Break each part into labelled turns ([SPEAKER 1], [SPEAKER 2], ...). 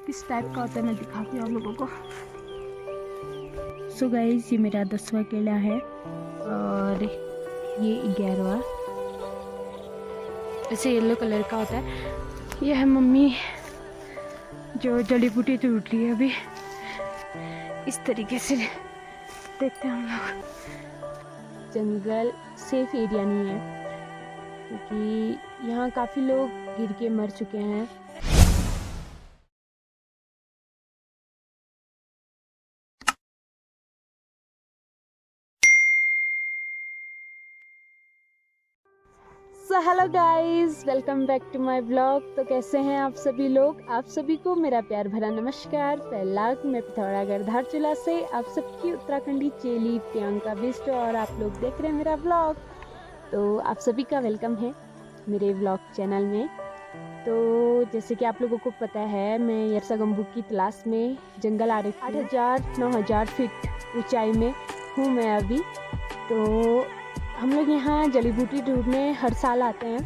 [SPEAKER 1] किस टाइप का होता है मैं दिखाती हूँ आप लोगों को। सो गाइस, ये मेरा 10वां केला है और ये 11वां। ऐसे येलो कलर का होता है। ये है मम्मी जो जड़ी बूटी टूट रही है अभी। इस तरीके से देखते हैं हम लोग। जंगल सेफ एरिया नहीं है क्योंकि यहाँ काफ़ी लोग गिर के मर चुके हैं। So hello guys, welcome back to my blog. तो कैसे हैं आप सभी लोग? आप सभी को मेरा प्यार भरा नमस्कार। पहला मैं पिथौरागढ़ धारचूला से आप सबकी उत्तराखंडी चेली प्रियंका बिष्ट और आप लोग देख रहे हैं मेरा ब्लॉग। तो आप सभी का वेलकम है मेरे ब्लॉग चैनल में। तो जैसे कि आप लोगों को पता है, मैं यरसा गंबू की तलाश में जंगल आ रही हूँ। 8,000-9,000 फीट ऊंचाई में हूँ मैं अभी। तो हम लोग यहाँ जड़ी बूटी ढूंढने हर साल आते हैं।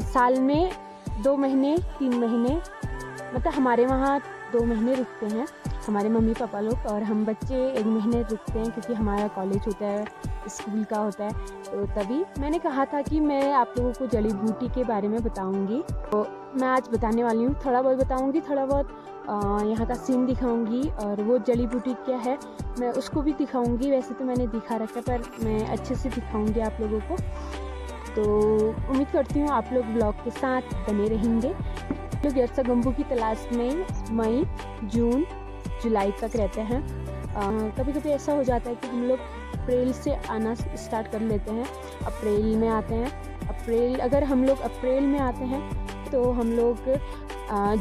[SPEAKER 1] साल में 2 महीने 3 महीने, मतलब हमारे वहाँ 2 महीने रुकते हैं हमारे मम्मी पापा लोग, और हम बच्चे 1 महीने रुकते हैं क्योंकि हमारा कॉलेज होता है, स्कूल का होता है। तो तभी मैंने कहा था कि मैं आप लोगों को जड़ी बूटी के बारे में बताऊंगी। तो मैं आज बताने वाली हूँ, थोड़ा बहुत बताऊंगी, थोड़ा बहुत यहाँ का सीन दिखाऊंगी, और वो जड़ी बूटी क्या है मैं उसको भी दिखाऊंगी। वैसे तो मैंने दिखा रखा है पर मैं अच्छे से दिखाऊंगी आप लोगों को। तो उम्मीद करती हूँ आप लोग ब्लॉग के साथ बने रहेंगे। लोग यरसा गंबू की तलाश में मई, जून, जुलाई तक रहते हैं। कभी कभी ऐसा हो जाता है कि हम लोग अप्रैल से आना स्टार्ट कर लेते हैं। अप्रैल में आते हैं। अगर हम लोग अप्रैल में आते हैं तो हम लोग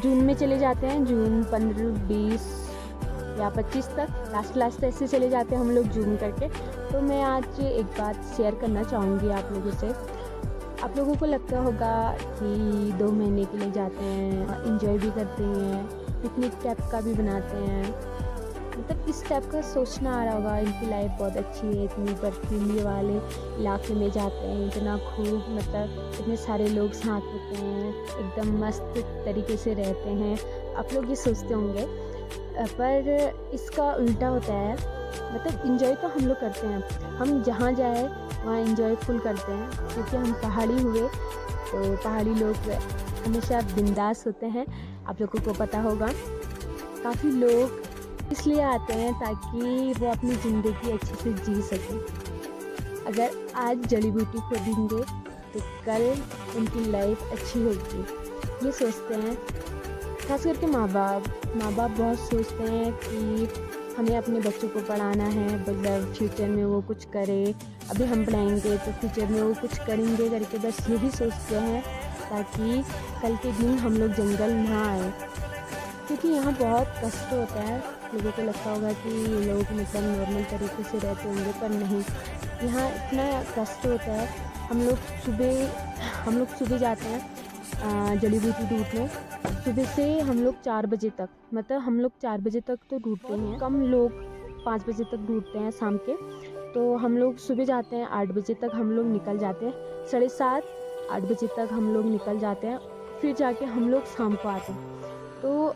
[SPEAKER 1] जून में चले जाते हैं। जून 15, 20 या 25 तक लास्ट ऐसे चले जाते हैं हम लोग जून करके। तो मैं आज एक बात शेयर करना चाहूँगी आप लोगों से। आप लोगों को लगता होगा कि 2 महीने के लिए जाते हैं, एंजॉय भी करते हैं, पिकनिक टाइप का भी बनाते हैं, मतलब इस टाइप का सोचना आ रहा होगा इनकी लाइफ बहुत अच्छी है, इतनी बर्फीली वाले इलाके में जाते हैं, इतना खूब, मतलब इतने सारे लोग साथ होते हैं, एकदम मस्त तरीके से रहते हैं। आप लोग ये सोचते होंगे, पर इसका उल्टा होता है। मतलब इंजॉय तो हम लोग करते हैं, हम जहाँ जाए वहाँ इंजॉय फुल करते हैं क्योंकि हम पहाड़ी हुए। तो पहाड़ी लोग हमेशा बिंदास होते हैं, आप लोगों को पता होगा। काफ़ी लोग इसलिए आते हैं ताकि वो अपनी ज़िंदगी अच्छे से जी सकें। अगर आज जड़ी बूटी खोदेंगे तो कल उनकी लाइफ अच्छी होगी, ये सोचते हैं। खास करके माँ बाप बहुत सोचते हैं कि हमें अपने बच्चों को पढ़ाना है, मतलब फ्यूचर में वो कुछ करे। अभी हम पढ़ाएंगे तो फ्यूचर में वो कुछ करेंगे करके बस यही सोचते हैं ताकि कल के दिन हम लोग जंगल ना आए, क्योंकि यहाँ बहुत कष्ट होता है। लोगों को लगता होगा कि ये लोग मतलब नॉर्मल तरीके से रहते होंगे, पर नहीं, यहाँ इतना कष्ट होता है। हम लोग सुबह जाते हैं जड़ी बूटी ढूंढने। सुबह से हम लोग 4 बजे तक, मतलब हम लोग 4 बजे तक तो ढूंढते हैं, कम लोग 5 बजे तक ढूंढते हैं शाम के। तो हम लोग सुबह जाते हैं, 8 बजे तक हम लोग निकल जाते हैं, 7:30-8 बजे तक हम लोग निकल जाते हैं, फिर जाके हम लोग शाम को आते हैं। तो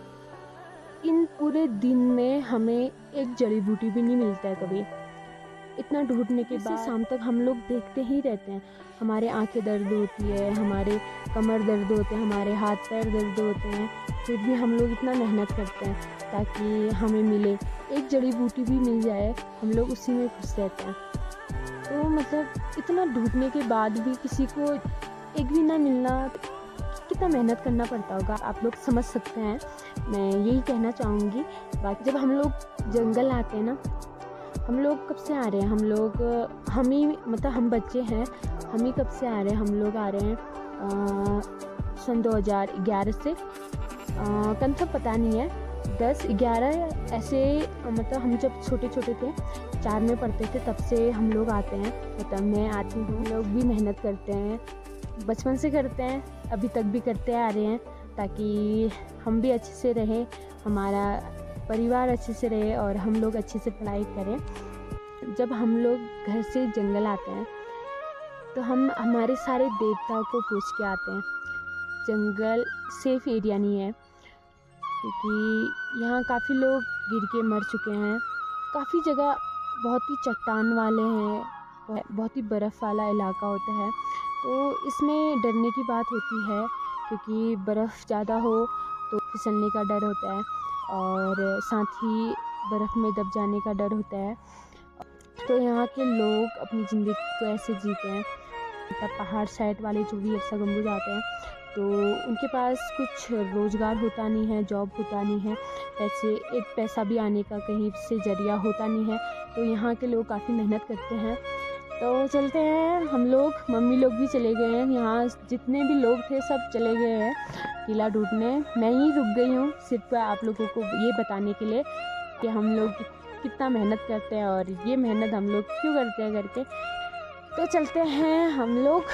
[SPEAKER 1] इन पूरे दिन में हमें एक जड़ी बूटी भी नहीं मिलता है कभी। इतना ढूंढने के बाद शाम तक हम लोग देखते ही रहते हैं। हमारे आंखें दर्द होती है, हमारे कमर दर्द होते हैं, हमारे हाथ पैर दर्द होते हैं, फिर भी हम लोग इतना मेहनत करते हैं ताकि हमें मिले, एक जड़ी बूटी भी मिल जाए, हम लोग उसी में खुश रहते हैं। तो मतलब इतना ढूंढने के बाद भी किसी को एक भी ना मिलना, कितना मेहनत करना पड़ता होगा, आप लोग समझ सकते हैं। मैं यही कहना चाहूँगी। बाकी जब हम लोग जंगल आते हैं ना, हम लोग कब से आ रहे हैं, हम बच्चे हैं, हम ही कब से आ रहे हैं, हम लोग आ रहे हैं सन 2011 से, कंफर्म पता नहीं है, 10-11 ऐसे, मतलब हम जब छोटे थे 4 में पढ़ते थे तब से हम लोग आते हैं, मतलब मैं आती हूँ। हम लोग भी मेहनत करते हैं, बचपन से करते हैं, अभी तक भी करते आ रहे हैं ताकि हम भी अच्छे से रहें, हमारा परिवार अच्छे से रहे और हम लोग अच्छे से पढ़ाई करें। जब हम लोग घर से जंगल आते हैं तो हम हमारे सारे देवताओं को पूछ के आते हैं। जंगल सेफ एरिया नहीं है, क्योंकि यहाँ काफ़ी लोग गिर के मर चुके हैं। काफ़ी जगह बहुत ही चट्टान वाले हैं, बहुत ही बर्फ़ वाला इलाका होता है, तो इसमें डरने की बात होती है क्योंकि बर्फ़ ज़्यादा हो तो फिसलने का डर होता है और साथ ही बर्फ़ में दब जाने का डर होता है। तो यहाँ के लोग अपनी ज़िंदगी को ऐसे जीते हैं। मतलब पहाड़ साइड वाले जो भी अफसगंबू जाते हैं तो उनके पास कुछ रोज़गार होता नहीं है, जॉब होता नहीं है, एक पैसा भी आने का कहीं से ज़रिया होता नहीं है, तो यहाँ के लोग काफ़ी मेहनत करते हैं। तो चलते हैं हम लोग, मम्मी लोग भी चले गए हैं, यहाँ जितने भी लोग थे सब चले गए हैं किला ढूंढने। मैं ही रुक गई हूँ सिर्फ आप लोगों को ये बताने के लिए कि हम लोग कितना मेहनत करते हैं और ये मेहनत हम लोग क्यों करते हैं करके। तो चलते हैं हम लोग।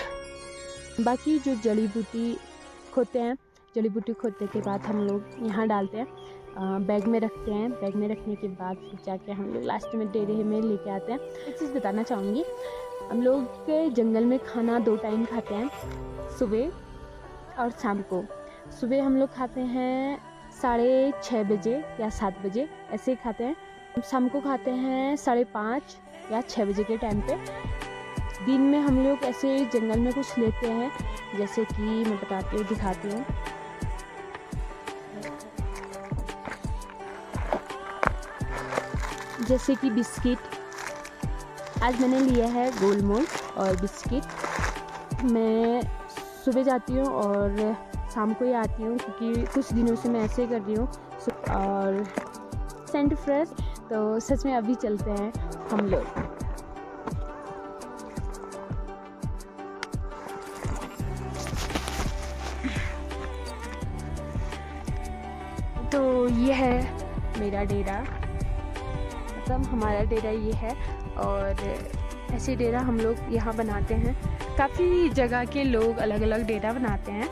[SPEAKER 1] बाकी जो जड़ी बूटी खोते हैं, जड़ी बूटी खोदने के बाद हम लोग यहाँ डालते हैं, बैग में रखते हैं। बैग में रखने के बाद फिर जाके हम लोग लास्ट में डेरे में लेके आते हैं। एक चीज़ बताना चाहूँगी, हम लोग के जंगल में खाना 2 टाइम खाते हैं, सुबह और शाम को। सुबह हम लोग खाते हैं 6:30 बजे या 7 बजे ऐसे ही खाते हैं। शाम को खाते हैं 5:30 या 6 बजे के टाइम पे। दिन में हम लोग ऐसे जंगल में कुछ लेते हैं, जैसे कि मैं बताती हूँ, दिखाती हूँ। जैसे कि बिस्किट, आज मैंने लिया है गोलमोल और बिस्किट। मैं सुबह जाती हूँ और शाम को ही आती हूँ क्योंकि कुछ दिनों से मैं ऐसे कर रही हूँ। और सेंट फ्रेश, तो सच में अभी चलते हैं हम लोग। तो ये है मेरा डेरा, मतलब हमारा डेरा ये है। और ऐसे डेरा हम लोग यहाँ बनाते हैं। काफ़ी जगह के लोग अलग अलग डेरा बनाते हैं।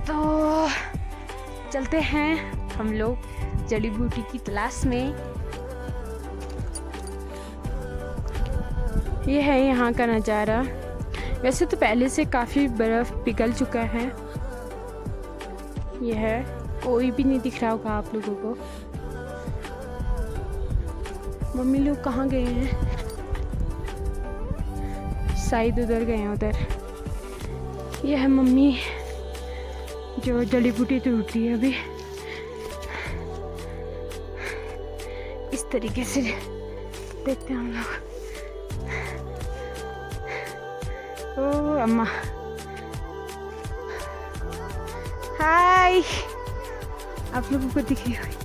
[SPEAKER 1] तो चलते हैं हम लोग जड़ी बूटी की तलाश में। ये है यहाँ का नज़ारा। वैसे तो पहले से काफ़ी बर्फ़ पिघल चुका है। ये है, कोई भी नहीं दिख रहा होगा आप लोगों को। मम्मी लोग कहाँ गए हैं? शायद उधर गए हैं, उधर। यह है मम्मी जो जड़ी बूटी टूटी है अभी। इस तरीके से देखते हैं हम लोग। ओ अम्मा, हाय, आप लोगों को दिख रही होगी।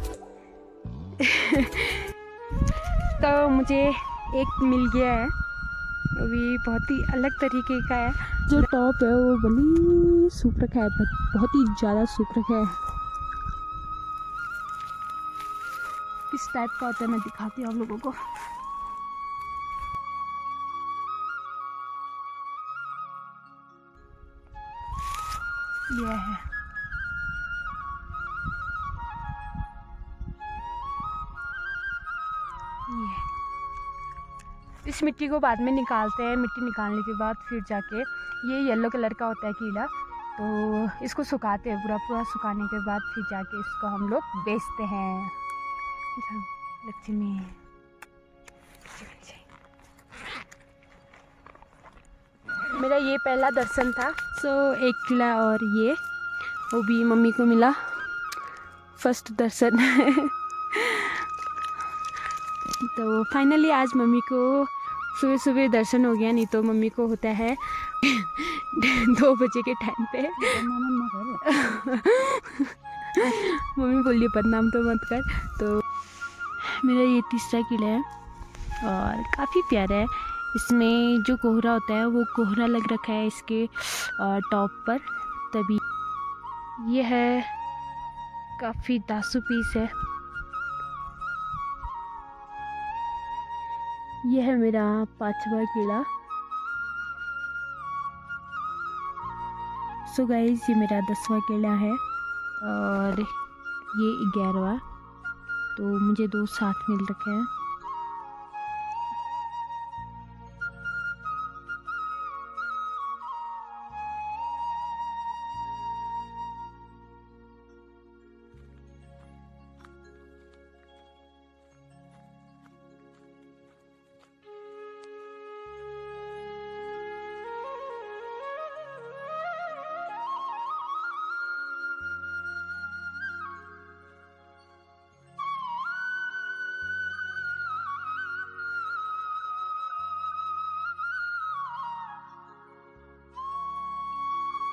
[SPEAKER 1] तो मुझे एक मिल गया है, वो भी बहुत ही अलग तरीके का है। जो टॉप है वो बड़ी सूख रखा है, बहुत ही ज़्यादा सूख रखा है। किस टाइप का होता है मैं दिखाती हूँ आप लोगों को। ये है, ये इस मिट्टी को बाद में निकालते हैं। मिट्टी निकालने के बाद फिर जाके ये येलो कलर का होता है कीड़ा, तो इसको सुखाते हैं। पूरा सुखाने के बाद फिर जाके इसको हम लोग बेचते हैं। लक्ष्मी, मेरा ये पहला दर्शन था। एक किला, और ये वो भी मम्मी को मिला फर्स्ट दर्शन। तो फाइनली आज मम्मी को सुबह सुबह दर्शन हो गया, नहीं तो मम्मी को होता है 2 बजे के टाइम पे। मम्मी बोलिए बदनाम तो मत कर। तो मेरा ये तीसरा किला है और काफ़ी प्यारा है। इसमें जो कोहरा होता है वो कोहरा लग रखा है इसके टॉप पर, तभी ये है। काफ़ी दासू पीस है। यह है मेरा 5वां किला। सो गाइस, ये मेरा 10वां किला है और ये 11वां। तो मुझे 2 साथ मिल रखे हैं।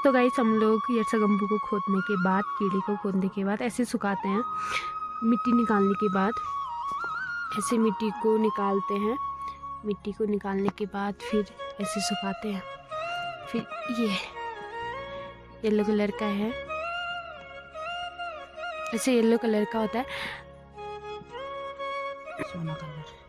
[SPEAKER 1] तो गाइस हम लोग यरसागम्बू को खोदने के बाद, कीड़े को खोदने के बाद ऐसे सुखाते हैं। मिट्टी निकालने के बाद ऐसे मिट्टी को निकालते हैं। मिट्टी को निकालने के बाद फिर ऐसे सुखाते हैं। फिर ये येलो कलर का है, ऐसे येलो कलर का होता है, सोना कलर।